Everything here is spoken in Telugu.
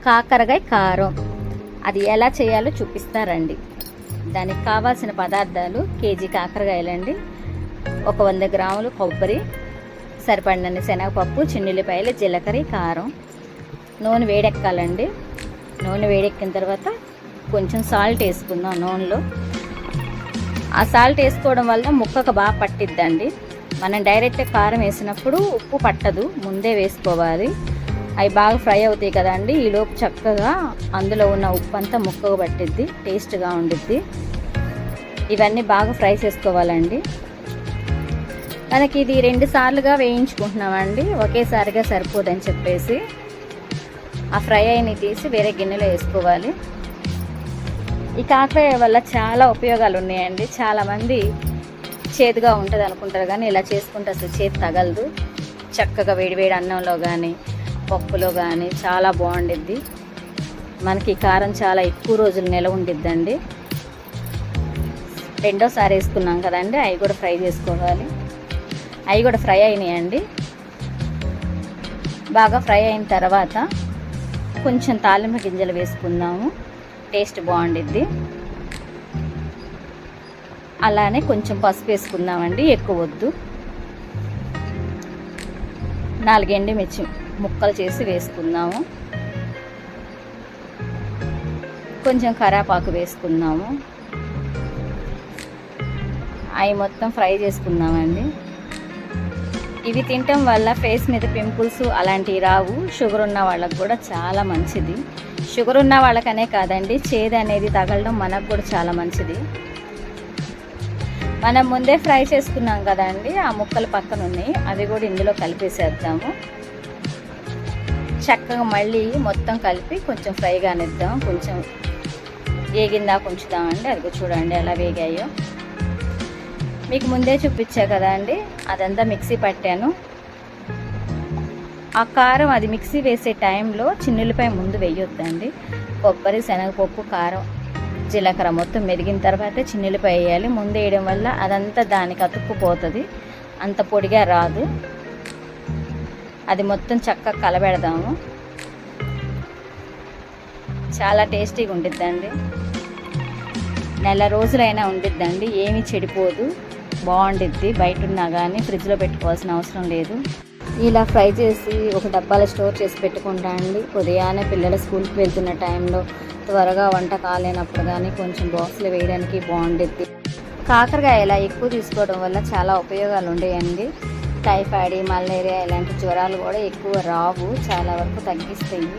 కాకరకాయ కారం అది ఎలా చేయాలో చూపిస్తారండి. దానికి కావాల్సిన పదార్థాలు కేజీ కాకరకాయలండి, ఒక 100 గ్రాములు కొబ్బరి, సరిపడినన్ని శనగపప్పు, చిన్నుల్లిపాయలు, జీలకర్ర, కారం. నూనె వేడెక్కాలండి. నూనె వేడెక్కిన తర్వాత కొంచెం సాల్ట్ వేసుకుందాం నూనెలో. ఆ సాల్ట్ వేసుకోవడం వల్ల ముక్కకు బాగా పట్టిద్దండి. మనం డైరెక్ట్ కారం వేసినప్పుడు ఉప్పు పట్టదు, ముందే వేసుకోవాలి. అవి బాగా ఫ్రై అవుతాయి కదండి, ఈలోపు చక్కగా అందులో ఉన్న ఉప్పు అంతా ముక్కకు పట్టిద్ది, టేస్ట్గా ఉండిద్ది. ఇవన్నీ బాగా ఫ్రై చేసుకోవాలండి. మనకి ఇది 2 సార్లుగా వేయించుకుంటున్నామండి, ఒకేసారిగా సరిపోదని చెప్పేసి ఆ ఫ్రై అయినవి తీసి వేరే గిన్నెలో వేసుకోవాలి. ఈ కాకరకాయ వల్ల చాలా ఉపయోగాలు ఉన్నాయండి. చాలామంది చేదుగా ఉంటుంది అనుకుంటారు, కానీ ఇలా చేసుకుంటే అసలు చేతి తగలదు. చక్కగా వేడివేడి అన్నంలో కానీ పప్పులో కానీ చాలా బాగుండిద్ది. మనకి కారం చాలా ఎక్కువ రోజులు నిలవ ఉండిద్దండి. రెండోసారి వేసుకున్నాం కదండి, అవి కూడా ఫ్రై చేసుకోవాలి. అవి కూడా ఫ్రై అయినాయండి. బాగా ఫ్రై అయిన తర్వాత కొంచెం తాలింపు గింజలు వేసుకుందాము, టేస్ట్ బాగుండిద్ది. అలానే కొంచెం పసుపు వేసుకుందామండి, ఎక్కువ వద్దు. 4 ఎండుమిర్చి ముక్కలు చేసి వేసుకుందాము. కొంచెం కరివేపాకు వేసుకుందాము. అవి మొత్తం ఫ్రై చేసుకుందామండి. ఇవి తినటం వల్ల ఫేస్ మీద పింపుల్స్ అలాంటివి రావు. షుగర్ ఉన్న వాళ్ళకు కూడా చాలా మంచిది. షుగర్ ఉన్న వాళ్ళకనే కాదండి, చేదు అనేది తగలడం మనకు కూడా చాలా మంచిది. మనం ముందే ఫ్రై చేసుకున్నాం కదండి, ఆ ముక్కలు పక్కన ఉన్నాయి, అవి కూడా ఇందులో కలిపేసేద్దాము. చక్కగా మళ్ళీ మొత్తం కలిపి కొంచెం ఫ్రై కానిద్దాం. కొంచెం వేగిందా ఉంచుదామండి. అది చూడండి ఎలా వేగాయో. మీకు ముందే చూపించా కదండి, అదంతా మిక్సీ పట్టాను. ఆ కారం అది మిక్సీ వేసే టైంలో చిన్నులపై ముందు వేయొద్దండి. కొబ్బరి, శనగపప్పు, కారం, జీలకర్ర మొత్తం మెదిగిన తర్వాత చిన్నులపై వేయాలి. ముందు వేయడం వల్ల అదంతా దానికి అతుక్కుపోతుంది, అంత పొడిగా రాదు. అది మొత్తం చక్కగా కలబెడదాము. చాలా టేస్టీగా ఉండిద్దండి. నెల రోజులైనా ఉండిద్దండి, ఏమీ చెడిపోదు, బాగుండిద్ది. బయట ఉన్నా కానీ ఫ్రిడ్జ్లో పెట్టుకోవాల్సిన అవసరం లేదు. ఇలా ఫ్రై చేసి ఒక డబ్బాలో స్టోర్ చేసి పెట్టుకుంటా అండి. ఉదయాన్నే పిల్లలు స్కూల్కి వెళ్తున్న టైంలో త్వరగా వంట కాలేనప్పుడు కానీ కొంచెం బాక్స్లో వేయడానికి బాగుండిద్ది. కాకరకాయ ఇలా ఎక్కువ తీసుకోవడం వల్ల చాలా ఉపయోగాలు ఉండేయండి. టైఫాయిడ్, మలేరియా ఇలాంటి జ్వరాలు కూడా ఎక్కువ రావు, చాలా వరకు తగ్గిస్తాయి.